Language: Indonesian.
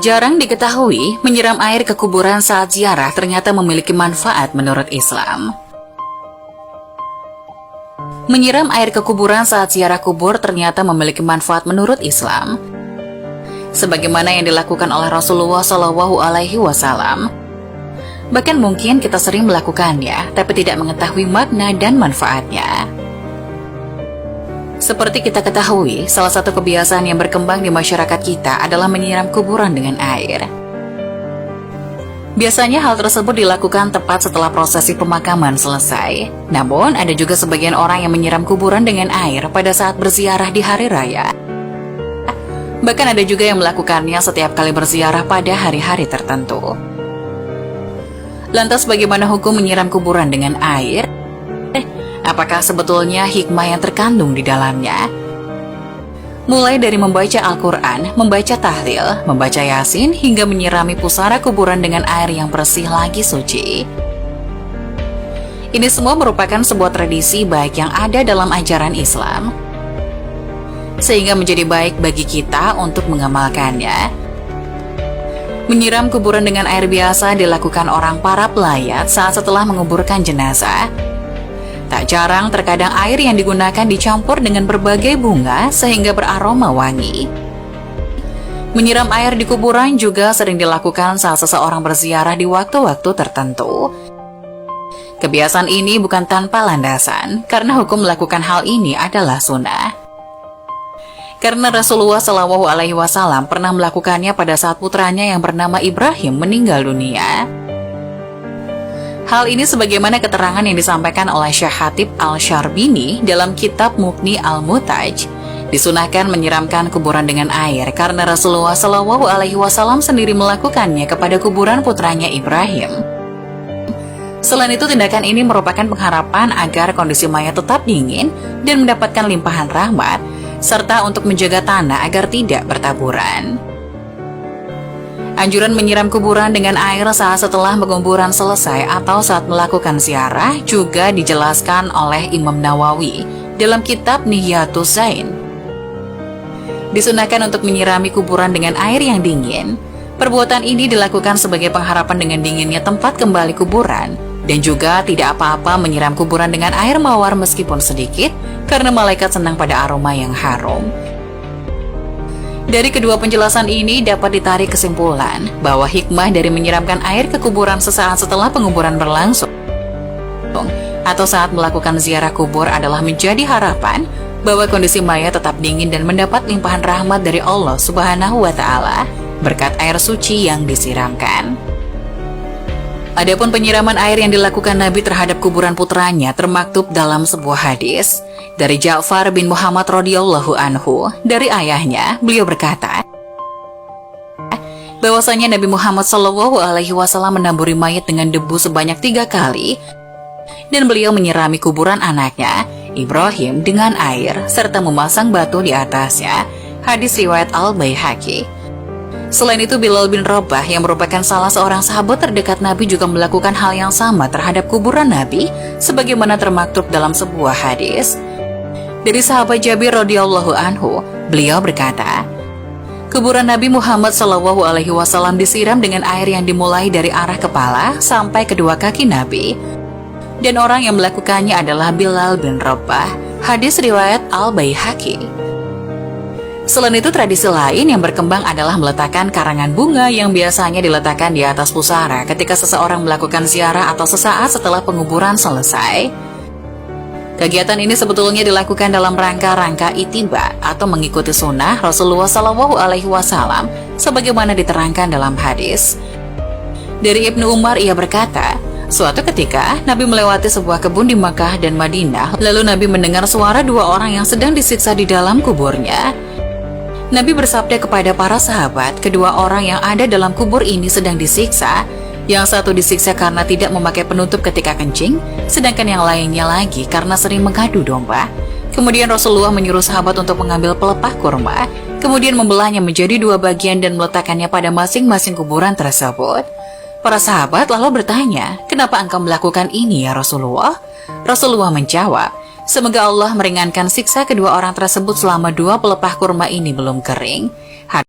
Jarang diketahui, menyiram air ke kuburan saat ziarah ternyata memiliki manfaat menurut Islam. Menyiram air ke kuburan saat ziarah kubur ternyata memiliki manfaat menurut Islam. Sebagaimana yang dilakukan oleh Rasulullah SAW. Bahkan mungkin kita sering melakukannya, tapi tidak mengetahui makna dan manfaatnya. Seperti kita ketahui, salah satu kebiasaan yang berkembang di masyarakat kita adalah menyiram kuburan dengan air. Biasanya hal tersebut dilakukan tepat setelah prosesi pemakaman selesai. Namun, ada juga sebagian orang yang menyiram kuburan dengan air pada saat berziarah di hari raya. Bahkan ada juga yang melakukannya setiap kali berziarah pada hari-hari tertentu. Lantas bagaimana hukum menyiram kuburan dengan air? Apakah sebetulnya hikmah yang terkandung di dalamnya? Mulai dari membaca Al-Quran, membaca tahlil, membaca Yasin, hingga menyirami pusara kuburan dengan air yang bersih lagi suci. Ini semua merupakan sebuah tradisi baik yang ada dalam ajaran Islam, sehingga menjadi baik bagi kita untuk mengamalkannya. Menyiram kuburan dengan air biasa dilakukan orang para pelayat saat setelah menguburkan jenazah. Tak jarang terkadang air yang digunakan dicampur dengan berbagai bunga sehingga beraroma wangi. Menyiram air di kuburan juga sering dilakukan saat seseorang berziarah di waktu-waktu tertentu. Kebiasaan ini bukan tanpa landasan, karena hukum melakukan hal ini adalah sunnah. Karena Rasulullah SAW pernah melakukannya pada saat putranya yang bernama Ibrahim meninggal dunia. Hal ini sebagaimana keterangan yang disampaikan oleh Syekh Hatib Al-Syarbini dalam kitab Mughni Al-Mutaj. Disunahkan menyiramkan kuburan dengan air karena Rasulullah SAW sendiri melakukannya kepada kuburan putranya Ibrahim. Selain itu, tindakan ini merupakan pengharapan agar kondisi mayat tetap dingin dan mendapatkan limpahan rahmat, serta untuk menjaga tanah agar tidak bertaburan. Anjuran menyiram kuburan dengan air saat setelah penguburan selesai atau saat melakukan ziarah juga dijelaskan oleh Imam Nawawi dalam kitab Nihyatus Zain. Disunahkan untuk menyirami kuburan dengan air yang dingin. Perbuatan ini dilakukan sebagai pengharapan dengan dinginnya tempat kembali kuburan, dan juga tidak apa-apa menyiram kuburan dengan air mawar meskipun sedikit, karena malaikat senang pada aroma yang harum. Dari kedua penjelasan ini dapat ditarik kesimpulan bahwa hikmah dari menyiramkan air ke kuburan sesaat setelah penguburan berlangsung atau saat melakukan ziarah kubur adalah menjadi harapan bahwa kondisi mayat tetap dingin dan mendapat limpahan rahmat dari Allah Subhanahu wa Ta'ala berkat air suci yang disiramkan. Adapun penyiraman air yang dilakukan Nabi terhadap kuburan putranya termaktub dalam sebuah hadis dari Ja'far bin Muhammad radhiyallahu anhu. Dari ayahnya, beliau berkata bahwasanya Nabi Muhammad SAW menamburi mayat dengan debu sebanyak 3 kali, dan beliau menyirami kuburan anaknya Ibrahim dengan air serta memasang batu di atasnya. Hadis riwayat Al-Baihaqi. Selain itu, Bilal bin Rabah yang merupakan salah seorang sahabat terdekat Nabi juga melakukan hal yang sama terhadap kuburan Nabi sebagaimana termaktub dalam sebuah hadis. Dari sahabat Jabir radhiyallahu anhu, beliau berkata, kuburan Nabi Muhammad SAW disiram dengan air yang dimulai dari arah kepala sampai kedua kaki Nabi, dan orang yang melakukannya adalah Bilal bin Rabah. Hadis riwayat Al-Baihaqi. Selain itu, tradisi lain yang berkembang adalah meletakkan karangan bunga yang biasanya diletakkan di atas pusara ketika seseorang melakukan ziarah atau sesaat setelah penguburan selesai. Kegiatan ini sebetulnya dilakukan dalam rangka ittiba atau mengikuti sunnah Rasulullah SAW sebagaimana diterangkan dalam hadis. Dari Ibnu Umar, ia berkata, suatu ketika Nabi melewati sebuah kebun di Makkah dan Madinah, lalu Nabi mendengar suara 2 orang yang sedang disiksa di dalam kuburnya. Nabi bersabda kepada para sahabat, kedua orang yang ada dalam kubur ini sedang disiksa. Yang satu disiksa karena tidak memakai penutup ketika kencing, sedangkan yang lainnya lagi karena sering mengadu domba. Kemudian Rasulullah menyuruh sahabat untuk mengambil pelepah kurma, kemudian membelahnya menjadi 2 bagian dan meletakkannya pada masing-masing kuburan tersebut. Para sahabat lalu bertanya, kenapa engkau melakukan ini ya Rasulullah? Rasulullah menjawab, semoga Allah meringankan siksa kedua orang tersebut selama 2 pelepah kurma ini belum kering.